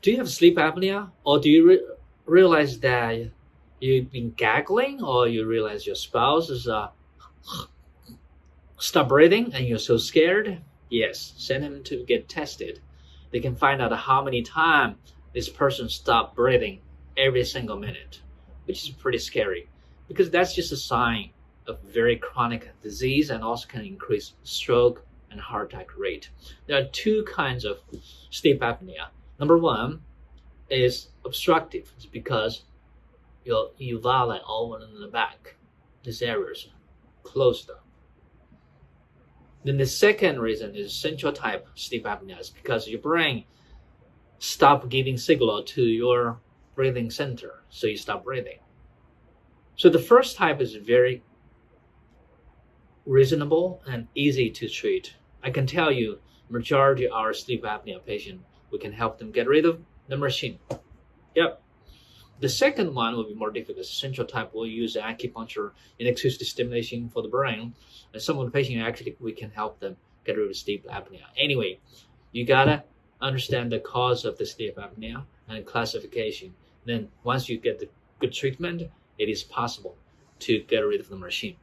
Do you have sleep apnea, or do you realize that you've been gaggling, or you realize your spouse is stop breathing and you're so scared? Yes, send him to get tested. They can find out how many times this person stopped breathing every single minute, which is pretty scary because that's just a sign of very chronic disease and also can increase stroke and heart attack rate. There are two kinds of sleep apnea. Number one is obstructive. It's because your uvula over in the back, this area is closed up. Then the second reason is central type sleep apnea. It's because your brain stop giving signal to your breathing center, so you stop breathing. So the first type is very reasonable and easy to treat. I can tell you, majority of our sleep apnea patient, we can help them get rid of the machine. Yep. The second one will be more difficult. Central type will use acupuncture and acoustic stimulation for the brain. And some of the patients actually we can help them get rid of sleep apnea. Anyway, you gotta understand the cause of the sleep apnea and classification. Then once you get the good treatment, it is possible to get rid of the machine.